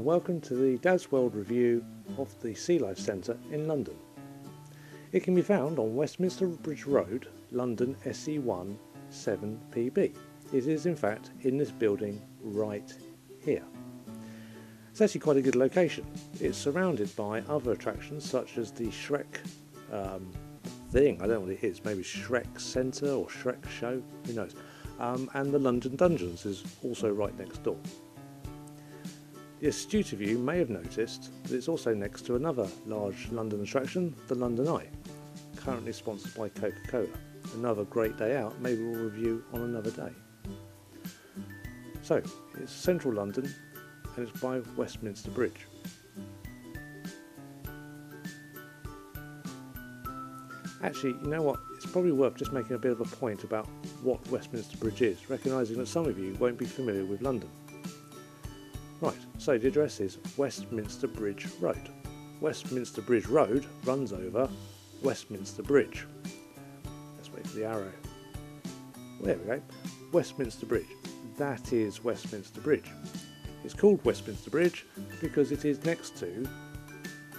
and welcome to the Dad's World review of the SeaLife Centre in London. It can be found on Westminster Bridge Road, London SE1 7PB. It is in fact in this building right here. It's actually quite a good location. It's surrounded by other attractions such as the Shrek thing, I don't know what it is, maybe Shrek Centre or Shrek Show, who knows. And the London Dungeons is also right next door. The astute of you may have noticed that it's also next to another large London attraction, the London Eye, currently sponsored by Coca-Cola. Another great day out, maybe we'll review on another day. So, it's central London and it's by Westminster Bridge. Actually, you know what, it's probably worth just making a bit of a point about what Westminster Bridge is, recognising that some of you won't be familiar with London. Right, so the address is Westminster Bridge Road. Westminster Bridge Road runs over Westminster Bridge. Let's wait for the arrow. There we go. Westminster Bridge. That is Westminster Bridge. It's called Westminster Bridge because it is next to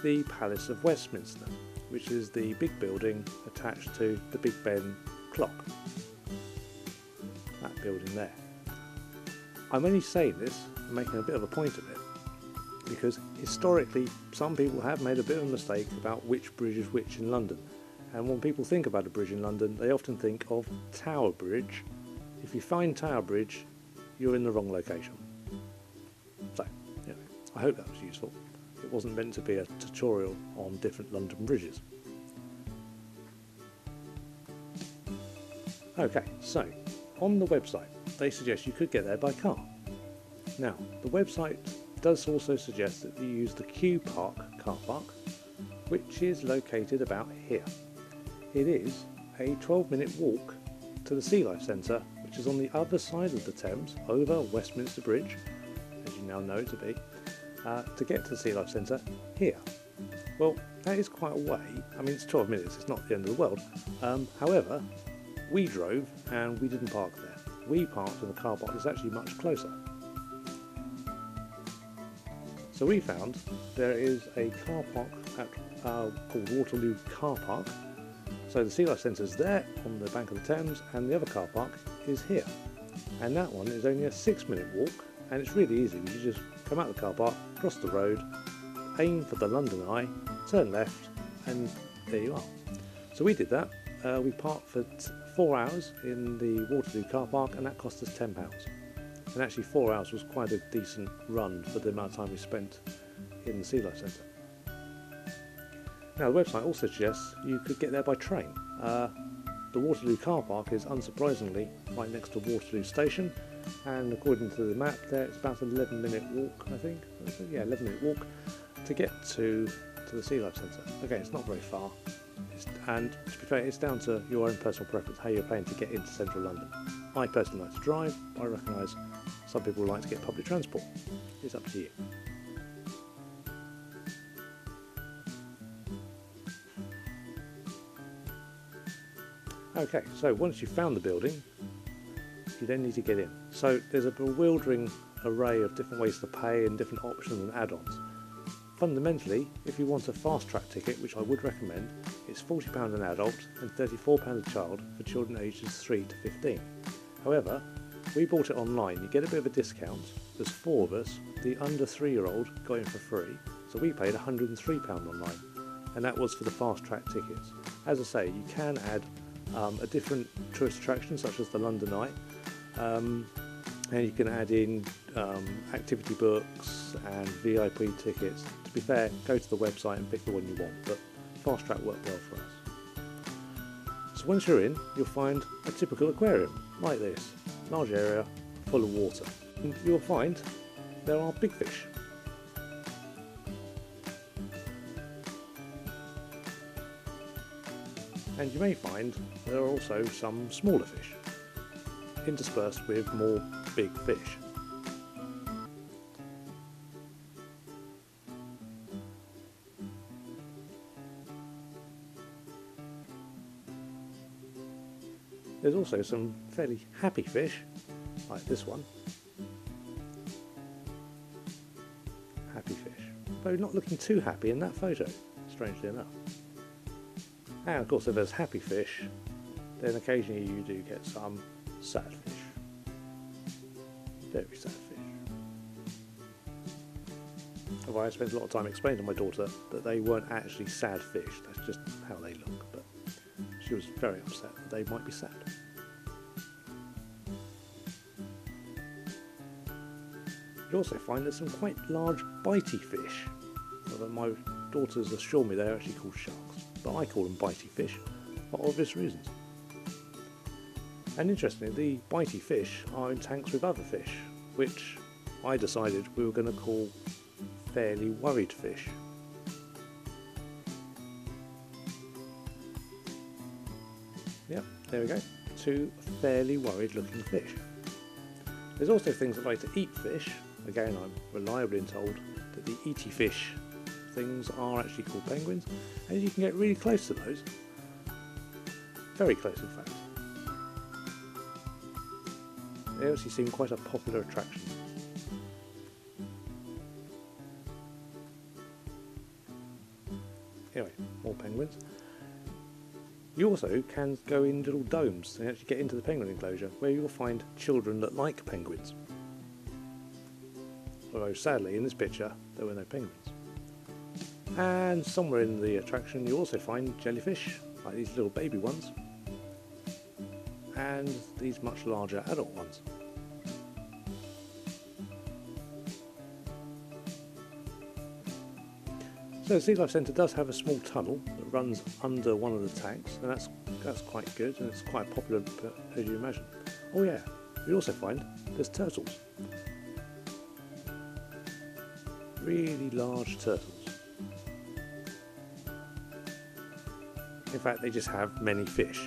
the Palace of Westminster, which is the big building attached to the Big Ben clock. That building there. I'm only saying this and making a bit of a point of it because historically some people have made a bit of a mistake about which bridge is which in London, and when people think about a bridge in London they often think of Tower Bridge. If you find Tower Bridge you're in the wrong location. So anyway, I hope that was useful. It wasn't meant to be a tutorial on different London bridges. Okay, so on the website they suggest you could get there by car. Now, the website does also suggest that you use the Q Park car park, which is located about here. It is a 12-minute walk to the SeaLife Centre, which is on the other side of the Thames, over Westminster Bridge, as you now know it to be, to get to the SeaLife Centre here. Well, that is quite a way. I mean, it's 12 minutes, it's not the end of the world. However, we drove and we didn't park there. We parked in the car park that's actually much closer. So we found there is a car park called Waterloo Car Park. So the SeaLife Centre is there on the bank of the Thames, and the other car park is here. And that one is only a 6-minute walk, and it's really easy. You just come out of the car park, cross the road, aim for the London Eye, turn left, and there you are. So we did that. We parked for 4 hours in the Waterloo car park, and that cost us £10. And actually 4 hours was quite a decent run for the amount of time we spent in the SeaLife Centre. Now the website also suggests you could get there by train. The Waterloo car park is unsurprisingly right next to Waterloo Station, and according to the map there it's about an 11-minute walk, I think. Yeah, 11-minute walk to get to the SeaLife Centre. Okay, it's not very far. And to be fair, it's down to your own personal preference, how you're planning to get into central London. I personally like to drive. I recognise some people like to get public transport. It's up to you. Okay, so once you've found the building, you then need to get in. So there's a bewildering array of different ways to pay and different options and add-ons. Fundamentally, if you want a fast track ticket, which I would recommend, it's £40 an adult and £34 a child for children ages 3 to 15. However, we bought it online. You get a bit of a discount. There's 4 of us. The under 3-year-old got in for free, so we paid £103 online, and that was for the fast track tickets. As I say, you can add a different tourist attraction such as the London Eye, and you can add in activity books and VIP tickets. To be fair, go to the website and pick the one you want, but fast track worked well for us. So once you're in, you'll find a typical aquarium like this, large area full of water, and you'll find there are big fish. And you may find there are also some smaller fish, interspersed with more big fish. There's also some fairly happy fish, like this one. though not looking too happy in that photo, strangely enough. And of course, if there's happy fish, then occasionally you do get some sad fish. Very sad fish. Although I spent a lot of time explaining to my daughter that they weren't actually sad fish, that's just how they look, but she was very upset that they might be sad. You also find there's some quite large bitey fish, although my daughters assure me they're actually called sharks, but I call them bitey fish for obvious reasons. And interestingly, the bitey fish are in tanks with other fish, which I decided we were going to call fairly worried fish. Yep, there we go, two fairly worried looking fish. There's also things that like to eat fish. Again, I'm reliably told that the eaty fish things are actually called penguins, and you can get really close to those. Very close, in fact. They actually seem quite a popular attraction. Anyway, more penguins. You also can go in little domes and actually get into the penguin enclosure, where you'll find children that like penguins. Although sadly in this picture there were no penguins. And somewhere in the attraction you also find jellyfish, like these little baby ones, and these much larger adult ones. So the SeaLife Centre does have a small tunnel that runs under one of the tanks, and that's quite good, and it's quite popular as you imagine. Oh yeah, you also find there's turtles. Really large turtles. In fact, they just have many fish.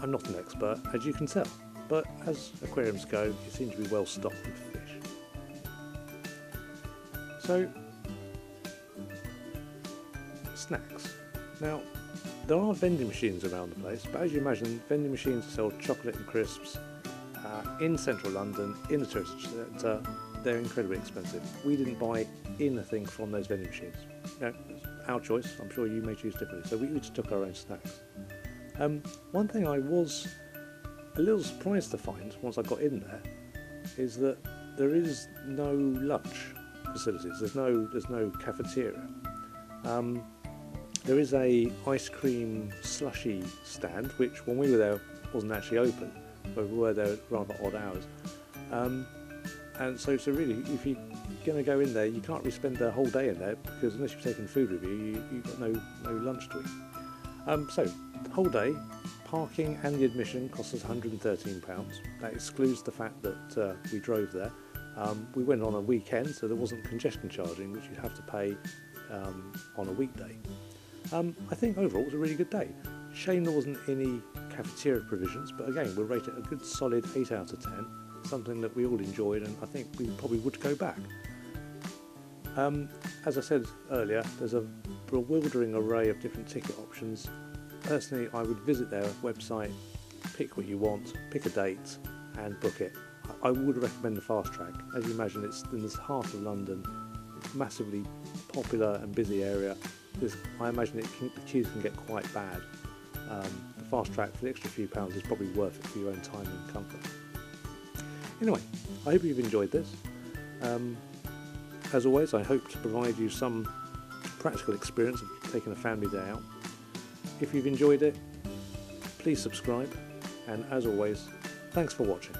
I'm not an expert, as you can tell, but as aquariums go, it seems to be well stocked with fish. So, snacks. Now, there are vending machines around the place, but as you imagine, vending machines sell chocolate and crisps in central London, in the tourist centre. They're incredibly expensive. We didn't buy anything from those vending machines. No, it's our choice. I'm sure you may choose differently. So we just took our own snacks. One thing I was a little surprised to find once I got in there is that there is no lunch facilities. There's no cafeteria. There is a ice cream slushy stand, which when we were there wasn't actually open, but we were there at rather odd hours. And so really, if you're going to go in there, you can't really spend the whole day in there, because unless you've taken food with you, you've got no lunch to eat. So the whole day, parking and the admission costs us £113. That excludes the fact that we drove there. We went on a weekend, so there wasn't congestion charging, which you'd have to pay on a weekday. I think overall it was a really good day. Shame there wasn't any cafeteria provisions, but again, we'll rate it a good solid 8 out of 10. Something that we all enjoyed, and I think we probably would go back. As I said earlier, there's a bewildering array of different ticket options. Personally, I would visit their website, pick what you want, pick a date and book it. I would recommend the fast track. As you imagine, it's in the heart of London, massively popular and busy area. I imagine the queues can get quite bad. The fast track for the extra few pounds is probably worth it for your own time and comfort. Anyway, I hope you've enjoyed this. As always, I hope to provide you some practical experience of taking a family day out. If you've enjoyed it, please subscribe, and as always, thanks for watching.